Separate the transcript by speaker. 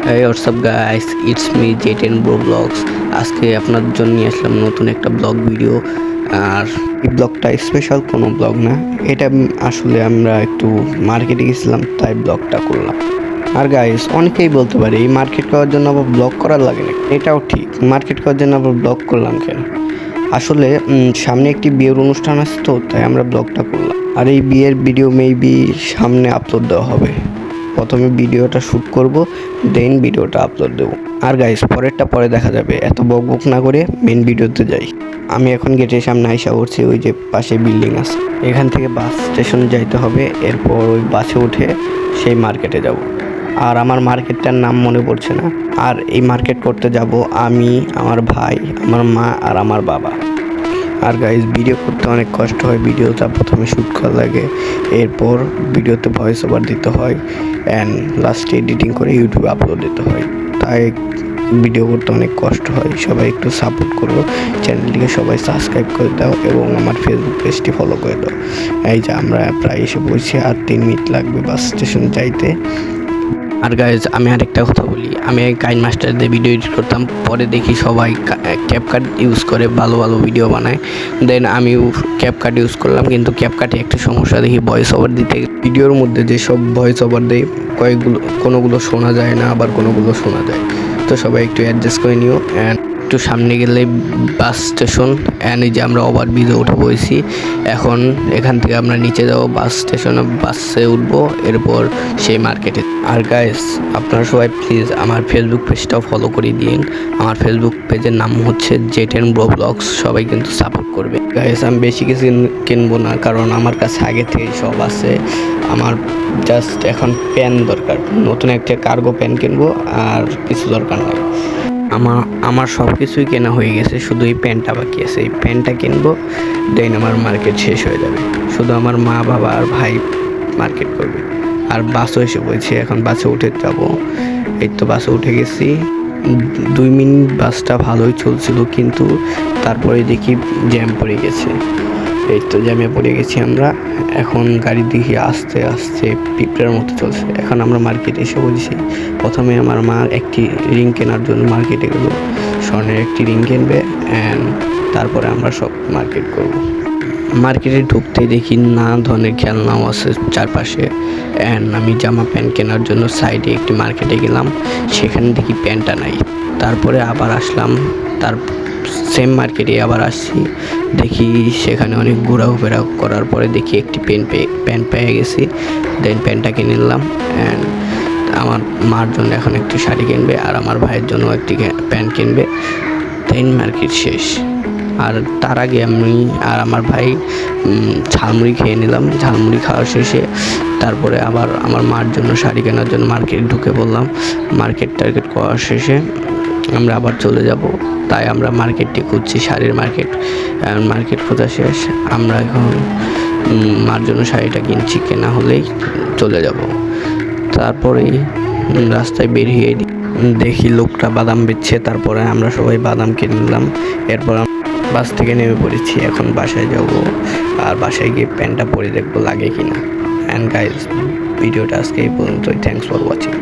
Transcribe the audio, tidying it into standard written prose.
Speaker 1: Hey, what's up guys? It's me J10 Bro Vlogs. আজকে আপনাদের জন্য নিয়ে আসলাম নতুন একটা ব্লগ ভিডিও। আর এই ব্লগটা স্পেশাল কোনো ব্লগ না, এটা আসলে আমরা একটু মার্কেটে গেছিলাম তাই ব্লগটা করলাম। আর গাইস, অনেকেই বলতে পারে এই মার্কেট করার জন্য আবার ব্লগ করার লাগে না। এটাও ঠিক, মার্কেট করার জন্য আবার ব্লগ করলাম কেন? আসলে সামনে একটি বিয়ের অনুষ্ঠান আছে, তো তাই আমরা ব্লগটা করলাম। আর এই বিয়ের ভিডিও মেবি সামনে আপলোড দেওয়া হবে। প্রথমে ভিডিওটা শ্যুট করব, দেন ভিডিওটা আপলোড দেবো। আর গাইস, পরেরটা পরে দেখা যাবে, এত বক না করে মেন ভিডিওতে যাই। আমি এখন গেটের সামনে আইসা করছি, ওই যে পাশে বিল্ডিং আছে, এখান থেকে বাস স্টেশন যাইতে হবে। এরপর ওই বাসে উঠে সেই মার্কেটে যাব। আর আমার মার্কেটটার নাম মনে পড়ছে না। আর এই মার্কেট করতে যাব আমি, আমার ভাই, আমার মা আর আমার বাবা। আর গাইজ, ভিডিও করতে অনেক কষ্ট হয়। ভিডিওটা প্রথমে শ্যুট করা লাগে, এরপর ভিডিওতে ভয়েস ওভার দিতে হয়, অ্যান্ড লাস্টে এডিটিং করে ইউটিউবে আপলোড দিতে হয়। তাই ভিডিও করতে অনেক কষ্ট হয়। সবাই একটু সাপোর্ট করো, চ্যানেলটিকে সবাই সাবস্ক্রাইব করে দাও এবং আমার ফেসবুক পেজটি ফলো করে দাও। এই যে আমরা প্রায় এসে পড়ছি, আর 3 মিনিট লাগবে বাস স্টেশন যাইতে। আর গাইজ, আমি আরেকটা কথা বলি, আমি কাইন মাস্টার দিয়ে ভিডিও এডিট করতাম, পরে দেখি সবাই ক্যাপকাট ইউজ করে ভালো ভালো ভিডিও বানায়। দেন আমিও ক্যাপকাট ইউজ করলাম, কিন্তু ক্যাপকাটে একটা সমস্যা দেখি, ভয়েস ওভার দিতে ভিডিওর মধ্যে যেসব ভয়েস ওভার দেয় কোনোগুলো শোনা যায় না, আবার কোনোগুলো শোনা যায়। তো সবাই একটু অ্যাডজাস্ট করে নিও। অ্যান্ড একটু সামনে গেলে বাস স্টেশন, অ্যান্ড এই যে আমরা ওভারব্রিজে উঠে পড়েছি। এখন এখান থেকে আমরা নিচে যাবো বাস স্টেশনে, বাসে উঠবো, এরপর সেই মার্কেটে। আর গাইস, আপনারা সবাই প্লিজ আমার ফেসবুক পেজটাও ফলো করে দিন। আমার ফেসবুক পেজের নাম হচ্ছে J10 Bro Vlogs। সবাই কিন্তু সাপোর্ট করবে। গাইস, আমি বেশি কিছু কিনবো না, কারণ আমার কাছে আগে থেকেই সব আছে। আমার জাস্ট এখন প্যান দরকার, নতুন একটা কার্গো প্যান কিনবো, আর কিছু দরকার নেই। আমার সব কিছুই কেনা হয়ে গেছে, শুধু এই প্যান্টটা বাকি আছে। এই প্যান্টটা কিনবো, দেন আমার মার্কেট শেষ হয়ে যাবে। শুধু আমার মা, বাবা আর ভাই মার্কেট করবে। আর বাসও এসে পড়েছি, এখন বাসে উঠে যাব। এই তো বাসে উঠে গেছি। 2 মিনিট বাসটা ভালোই চলছিল, কিন্তু তারপরে দেখি জ্যাম পড়ে গেছে। এই তো জ্যামে পড়ে গেছি আমরা। এখন গাড়ি দেখি আস্তে আস্তে পিঁপড়ার মতো চলছে। এখন আমরা মার্কেটে এসে বলছি। প্রথমে আমার মা একটি রিং কেনার জন্য মার্কেটে গেল, স্বর্ণের একটি রিং কিনবে, অ্যান্ড তারপরে আমরা সব মার্কেট করব। মার্কেটে ঢুকতে দেখি নানা ধরনের খেলনাও আছে চারপাশে। অ্যান্ড আমি জামা প্যান্ট কেনার জন্য সাইডে একটি মার্কেটে গেলাম, সেখানে দেখি প্যান্টটা নাই। তারপরে আবার আসলাম, তার সেম মার্কেটে আবার আসছি, দেখি সেখানে অনেক ঘোরাফেরা করার পরে দেখি একটি প্যান্ট পেয়ে গেছি। দেন প্যান্টটা কিনে নিলাম। অ্যান্ড আমার মার জন্য এখন একটি শাড়ি কিনবে, আর আমার ভাইয়ের জন্য একটি প্যান্ট কিনবে। দেন মার্কেট শেষ। আর তার আগে আমি আর আমার ভাই ঝালমুড়ি খেয়ে নিলাম। ঝালমুড়ি খাওয়া শেষে তারপরে আবার আমার মার জন্য শাড়ি কেনার জন্য মার্কেট ঢুকে পড়লাম। টার্গেট করা শেষে আমরা আবার চলে যাব। তাই আমরা মার্কেটটি খুঁজছি, শাড়ির মার্কেট খোঁজা শেষ। আমরা এখন মার জন্য শাড়িটা কিনছি, কেনা হলেই চলে যাব। তারপরেই রাস্তায় বেরিয়ে দেখি লোকটা বাদাম বেচছে, তারপরে আমরা সবাই বাদাম কিনে নিলাম। এরপর বাস থেকে নেমে পড়েছি, এখন বাসায় যাব। আর বাসায় গিয়ে প্যান্টটা পরে দেখবো লাগে কিনা। অ্যান্ড গাইজ, ভিডিওটা আজকে এই পর্যন্তই। Thanks for watching.